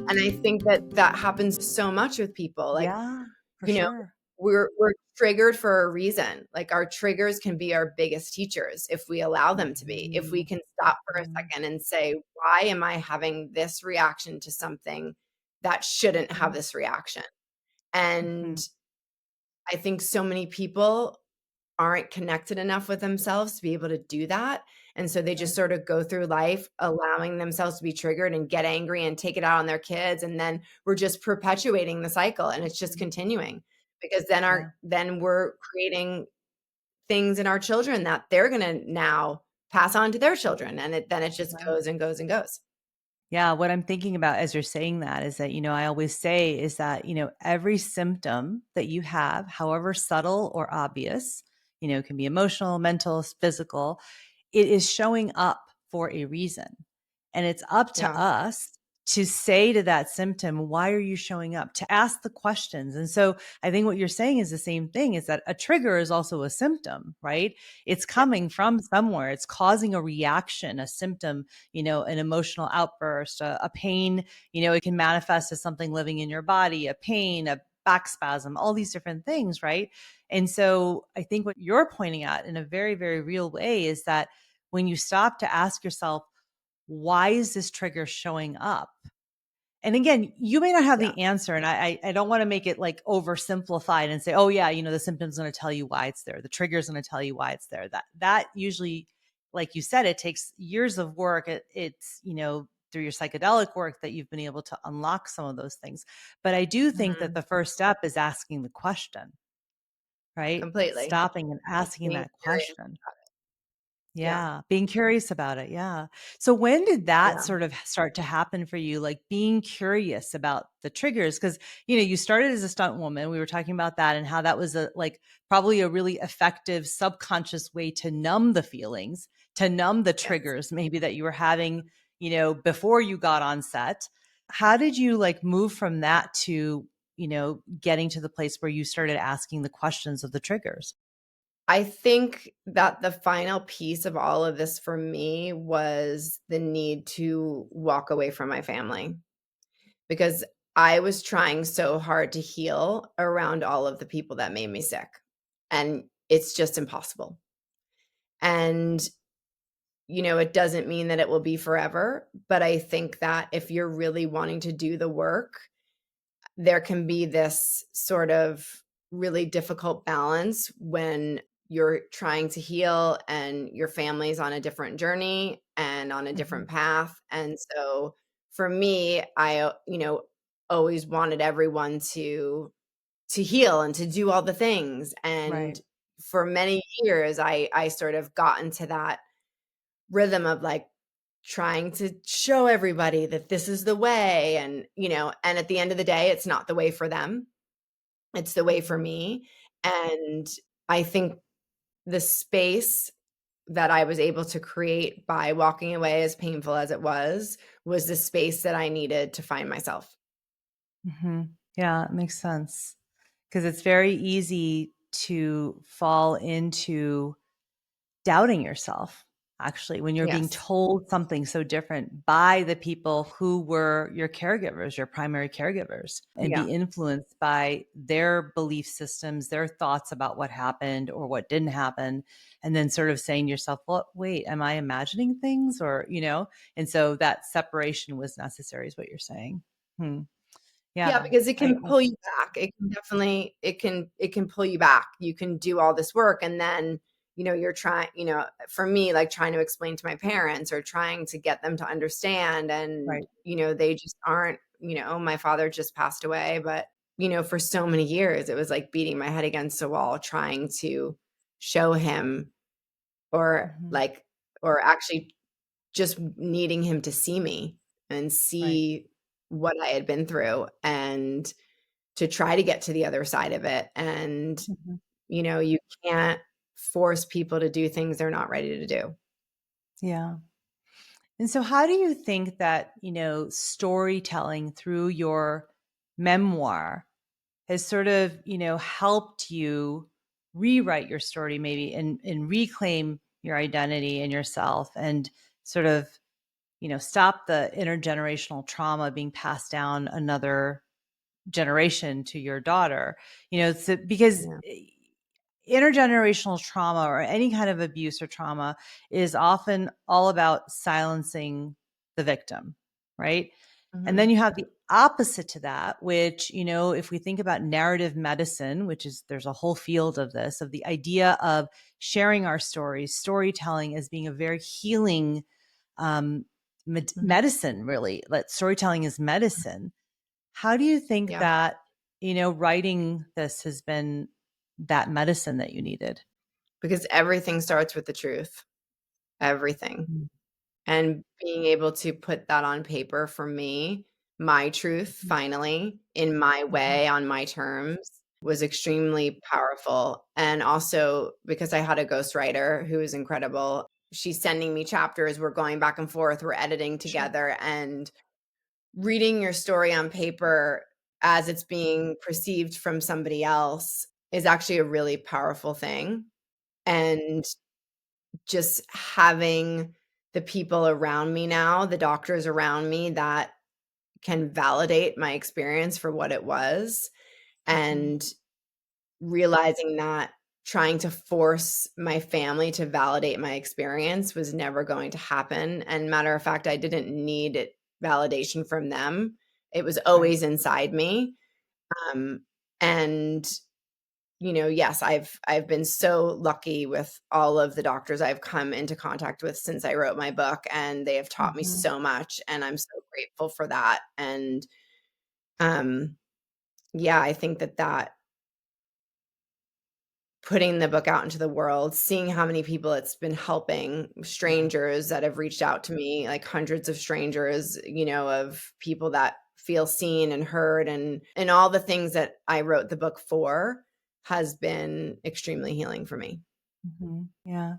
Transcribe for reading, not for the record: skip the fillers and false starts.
And I think that that happens so much with people. Like, Yeah, for you know, sure. we're triggered for a reason. Like our triggers can be our biggest teachers if we allow them to be. If we Mhm. can stop for a Mhm. second and say, "Why am I having this reaction to something that shouldn't have Mhm. this reaction?" And Mhm. I think so many people aren't connected enough with themselves to be able to do that. And so they just Right. sort of go through life allowing themselves to be triggered and get angry and take it out on their kids. And then we're just perpetuating the cycle and it's just Mhm. continuing because Yeah. then we're creating things in our children that they're going to now pass on to their children. And then it just Right. goes and goes and goes. Yeah, what I'm thinking about as you're saying that is that, I always say is that, every symptom that you have, however subtle or obvious, it can be emotional, mental, physical, it is showing up for a reason. And it's up to Yeah, us to say to that symptom, why are you showing up? To ask the questions. And so I think what you're saying is the same thing, is that a trigger is also a symptom, right? It's yeah. coming from somewhere. It's causing a reaction, a symptom, an emotional outburst, a pain. It can manifest as something living in your body, a pain, a back spasm, all these different things, right? And so I think what you're pointing at in a very, very real way is that when you stop to ask yourself, why is this trigger showing up? And again, you may not have Yeah, the answer. And I don't want to make it like oversimplified and say, oh yeah, the symptom's going to tell you why it's there. The trigger is going to tell you why it's there. That usually, like you said, it takes years of work. It's, through your psychedelic work that you've been able to unlock some of those things. But I do think that mhm, the first step is asking the question, right? completely. Stopping and asking Being that curious. question. Yeah, Yeah, being curious about it, yeah. So when did that yeah. sort of start to happen for you, like being curious about the triggers? Because, you started as a stunt woman. We were talking about that and how that was probably a really effective subconscious way to numb the feelings, to numb the Yes. triggers maybe that you were having, before you got on set. How did you like move from that to, getting to the place where you started asking the questions of the triggers? I think that the final piece of all of this for me was the need to walk away from my family because I was trying so hard to heal around all of the people that made me sick. And it's just impossible. And, it doesn't mean that it will be forever. But I think that if you're really wanting to do the work, there can be this sort of really difficult balance when you're trying to heal and your family's on a different journey and on a different Mhm. path. And so for me, I, always wanted everyone to heal and to do all the things. And Right. for many years I sort of got into that rhythm of like trying to show everybody that this is the way and and at the end of the day it's not the way for them, it's the way for Mhm. me. And I think the space that I was able to create by walking away, as painful as it was the space that I needed to find myself. Mhm. Yeah, it makes sense. Because it's very easy to fall into doubting yourself, actually, when you're being Yes. told something so different by the people who were your caregivers, your primary caregivers, and be Yeah. influenced by their belief systems, their thoughts about what happened or what didn't happen. And then sort of saying to yourself, well, wait, am I imagining things? Or, and so that separation was necessary, is what you're saying. Hmm. Yeah, Yeah. because it I, can pull you back. It can definitely it can pull you back. You can do all this work and then, you're trying, for me, like trying to explain to my parents or trying to get them to understand and, right. they just aren't, my father just passed away, but, for so many years it was like beating my head against a wall trying to show him or Mhm. like or actually just needing him to see me and Right. see what I had been through and to try to get to the other side of it. And, Mhm. you can't force people to do things they're not ready to do. Yeah. And so, how do you think that, storytelling through your memoir has sort of, helped you rewrite your story maybe and reclaim your identity and yourself and sort of, stop the intergenerational trauma being passed down another generation to your daughter. Because Yeah. intergenerational trauma or any kind of abuse or trauma is often all about silencing the victim, right? And then Mhm. you have the opposite to that, which, if we think about narrative medicine, which is there's a whole field of this, of the idea of sharing our stories, storytelling as being a very healing um, Mhm. medicine, really. That storytelling is medicine. How do you think Yeah. that, writing this has been that medicine that you needed? Because everything starts with the truth. Everything. Mhm, And being able to put that on paper for me, my truth mhm, finally, in my mhm. way, on my terms, was extremely powerful. And also because I had a ghostwriter who was incredible. She's sending me chapters, we're going back and forth, we're editing Sure. together, and reading your story on paper as it's being perceived from somebody else is actually a really powerful thing. And just having the people around me now, the doctors around me that can validate my experience for what it was, Mhm, and realizing that trying to force my family to validate my experience was never going to happen. And matter of fact, I didn't need validation from them. It was right. always inside me. Um, and yes, I've been so lucky with all of the doctors I've come into contact with since I wrote my book, and they have taught me Mhm, so much, and I'm so grateful for that. And um, yeah, I think that putting the book out into the world, seeing how many people it's been helping, yeah. strangers that have reached out to me, like hundreds of strangers, of people that feel seen and heard, and all the things that I wrote the book for has been extremely healing for me. Mhm, yeah.